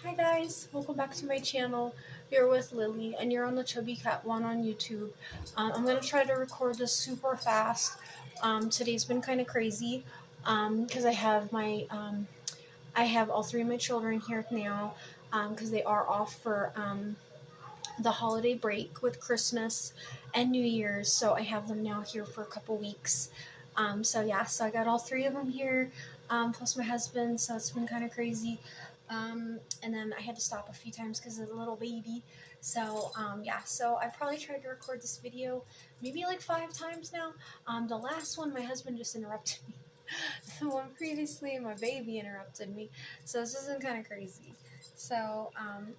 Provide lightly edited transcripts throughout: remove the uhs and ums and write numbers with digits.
Hi guys, welcome back to my channel. You're with Lily and you're on the Chubby Cat one on YouTube. I'm going to try to record this super fast. Today's been kind of crazy because I have all three of my children here now because they are off for the holiday break with Christmas and New Year's, so I have them now here for a couple weeks. So I got all three of them here, plus my husband, so it's been kind of crazy. And then I had to stop a few times because of the little baby. So I probably tried to record this video maybe like 5 times now. The last one, my husband just interrupted me. The one previously, my baby interrupted me. So this isn't kind of crazy. So I'm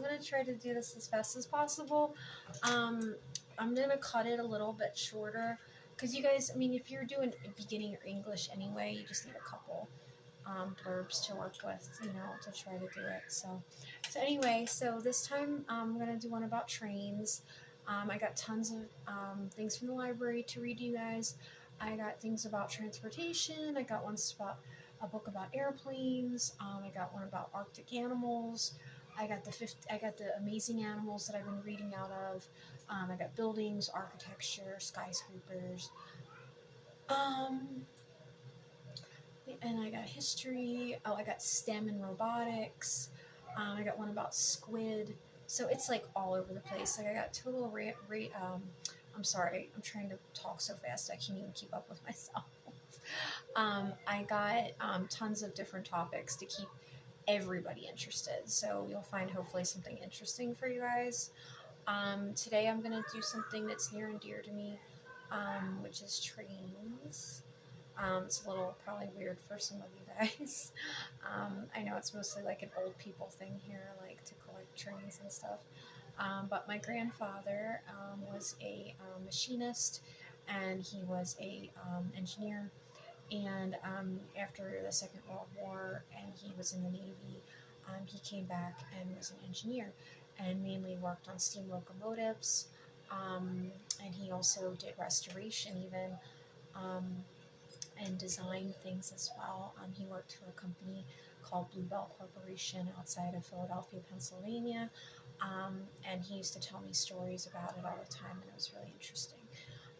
going to try to do this as fast as possible. I'm going to cut it a little bit shorter because you guys, I mean, if you're doing beginning or English anyway, you just need a couple blurbs to work with, to try to do it. So anyway, so this time I'm going to do one about trains. I got tons of things from the library to read to you guys. I got things about transportation. I got a book about airplanes. I got one about Arctic animals. I got the amazing animals that I've been reading out of. I got buildings, architecture, skyscrapers. And I got history. Oh, I got STEM and robotics. I got one about squid. So it's like all over the place. Like I got total I'm sorry, I'm trying to talk so fast I can't even keep up with myself. I got tons of different topics to keep everybody interested. So you'll find hopefully something interesting for you guys. Today I'm going to do something that's near and dear to me, which is trains. It's a little probably weird for some of you guys. I know it's mostly like an old people thing here, like to collect trains and stuff. But my grandfather was a machinist, and he was a engineer. And after the Second World War, and he was in the Navy, he came back and was an engineer, and mainly worked on steam locomotives. And he also did restoration even. And design things as well. He worked for a company called Bluebell Corporation outside of Philadelphia, Pennsylvania, and he used to tell me stories about it all the time, and it was really interesting.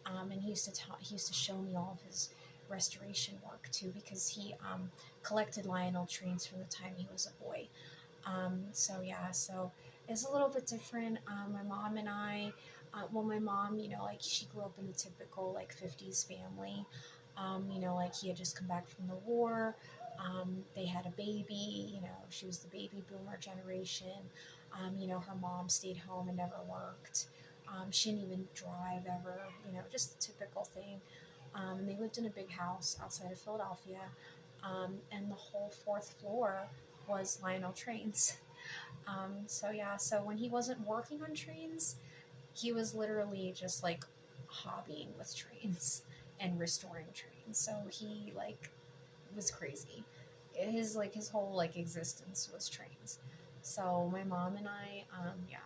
And he used to show me all of his restoration work too, because he collected Lionel trains from the time he was a boy. So it's a little bit different. My mom and I, my mom, like she grew up in a typical like 50s family. Like he had just come back from the war. They had a baby, she was the baby boomer generation. Her mom stayed home and never worked. She didn't even drive ever, just the typical thing. And they lived in a big house outside of Philadelphia. And the whole 4th floor was Lionel trains. So when he wasn't working on trains, he was literally just like hobbying with trains and restoring trains. So he like was crazy. His whole like existence was trains. So my mom and I,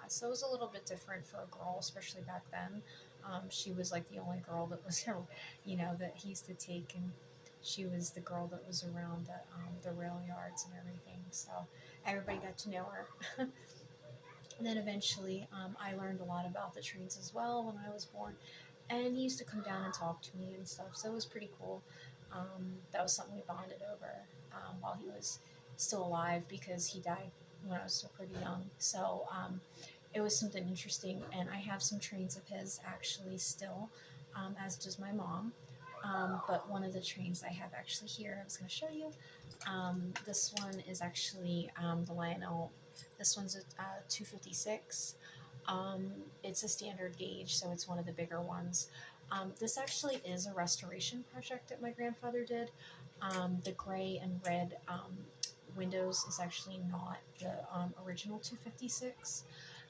so it was a little bit different for a girl, especially back then. She was like the only girl that was, that he used to take, and she was the girl that was around the rail yards and everything. So everybody got to know her. And then eventually, I learned a lot about the trains as well when I was born. And he used to come down and talk to me and stuff, so it was pretty cool. That was something we bonded over while he was still alive, because he died when I was still pretty young. So it was something interesting, and I have some trains of his actually still, as does my mom. But one of the trains I have actually here, I was going to show you. This one is actually the Lionel. This one's a 256. It's a standard gauge, so it's one of the bigger ones. This actually is a restoration project that my grandfather did. The gray and red windows is actually not the original 256.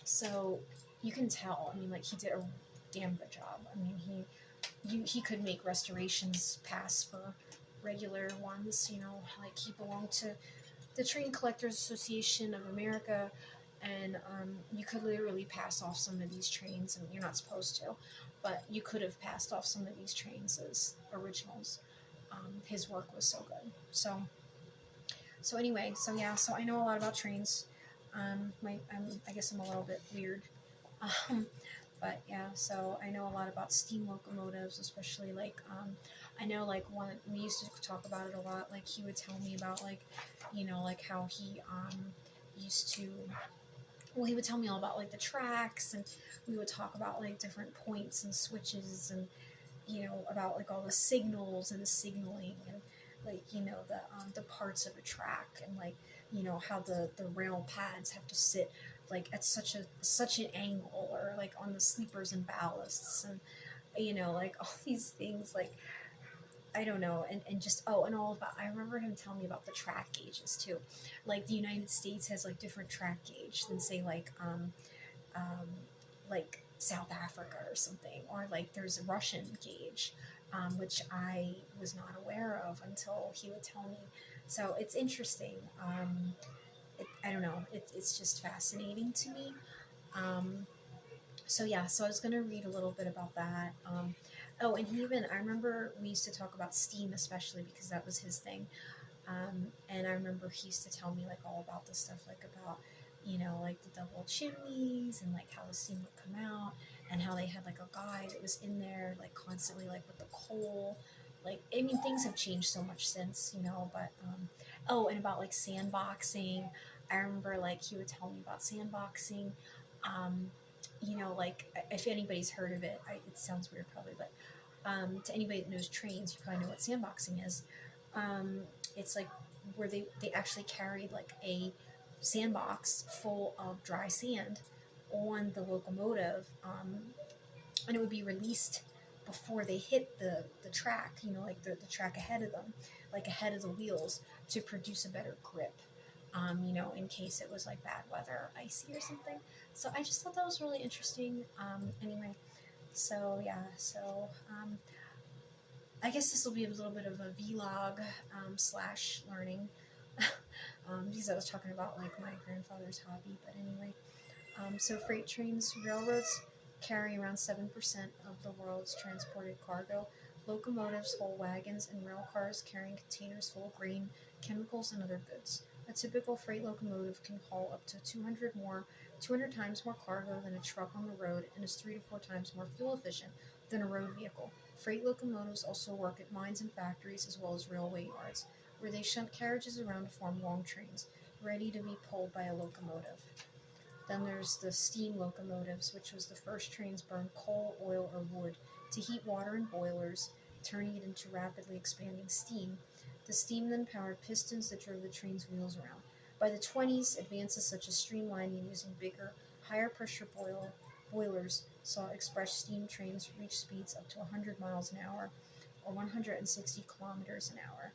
So you can tell, I mean, like he did a damn good job. I mean, he could make restorations pass for regular ones, like he belonged to the Train Collectors Association of America. And you could literally pass off some of these trains, and you're not supposed to, but you could have passed off some of these trains as originals. His work was so good. So I know a lot about trains. I guess I'm a little bit weird. Um, but yeah, so I know a lot about steam locomotives, especially like I know like one we used to talk about it a lot. Like he would tell me about like, like how he used to. Well, he would tell me all about like the tracks, and we would talk about like different points and switches, and about like all the signals and the signaling, and like the parts of a track, and like how the rail pads have to sit like at such an angle, or like on the sleepers and ballasts, and like all these things, like I don't know, and just and all about. I remember him telling me about the track gauges too. Like the United States has like different track gauge than say um, like South Africa or something, or like there's a Russian gauge, which I was not aware of until he would tell me. So it's interesting. I don't know. It's just fascinating to me. Um, so yeah, so I was gonna read a little bit about that. And I remember we used to talk about steam, especially because that was his thing. And I remember he used to tell me like all about the stuff, like about like the double chimneys, and like how the steam would come out, and how they had like a guy that was in there like constantly like with the coal. Like I mean, things have changed so much since, but and about like sandboxing. I remember like he would tell me about sandboxing. Um, like if anybody's heard of it, it sounds weird probably, but to anybody that knows trains, you probably know what sandboxing is. Um, it's like where they actually carried like a sandbox full of dry sand on the locomotive, and it would be released before they hit the track, like the track ahead of them, like ahead of the wheels, to produce a better grip, in case it was like bad weather, icy or something. So I just thought that was really interesting. Anyway, so yeah, so I guess this will be a little bit of a vlog slash learning, because I was talking about like my grandfather's hobby. But anyway, so freight trains, railroads carry around 7% of the world's transported cargo. Locomotives haul wagons, and railcars carrying containers full of grain, chemicals, and other goods. A typical freight locomotive can haul up to 200 times more cargo than a truck on the road, and is 3 to 4 times more fuel efficient than a road vehicle. Freight locomotives also work at mines and factories, as well as railway yards, where they shunt carriages around to form long trains, ready to be pulled by a locomotive. Then there's the steam locomotives, which was the first trains burned coal, oil, or wood to heat water in boilers, turning it into rapidly expanding steam. The steam then powered pistons that drove the train's wheels around. By the 20s, advances such as streamlining and using bigger, higher pressure boilers saw express steam trains reach speeds up to 100 miles an hour, or 160 kilometers an hour.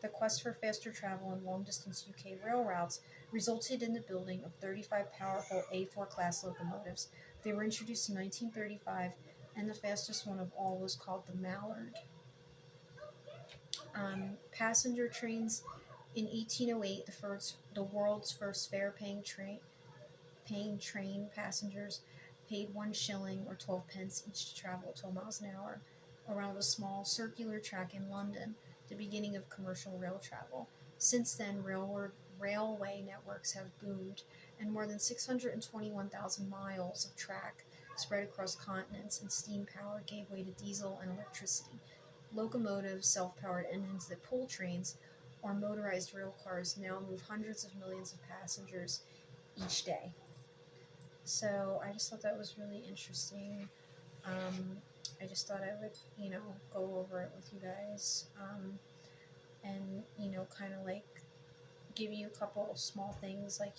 The quest for faster travel in long-distance UK rail routes resulted in the building of 35 powerful A4 class locomotives. They were introduced in 1935, and the fastest one of all was called the Mallard. Passenger trains. In 1808, the world's first fare-paying train passengers paid 1 shilling or 12 pence each to travel 12 miles an hour around a small circular track in London, the beginning of commercial rail travel. Since then, railway networks have boomed, and more than 621,000 miles of track spread across continents, and steam power gave way to diesel and electricity. Locomotives, self-powered engines that pull trains, or motorized rail cars now move hundreds of millions of passengers each day. So I just thought that was really interesting. I just thought I would, go over it with you guys, and, kind of like give you a couple of small things. Like,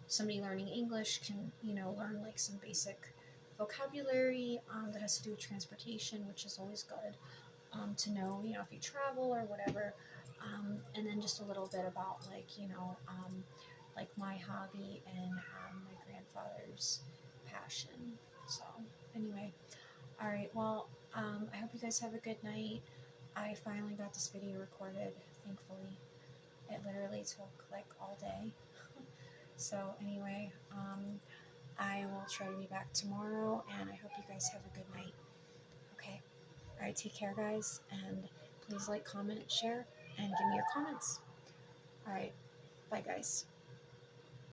somebody learning English can, learn like some basic vocabulary that has to do with transportation, which is always good to know, if you travel or whatever. And then just a little bit about like my hobby and my grandfather's passion. So anyway, all right. Well, I hope you guys have a good night. I finally got this video recorded, thankfully. It literally took like all day. So anyway, I will try to be back tomorrow, and I hope you guys have a good night. Okay. All right. Take care, guys, and please like, comment, share, and give me your comments. All right. Bye, guys.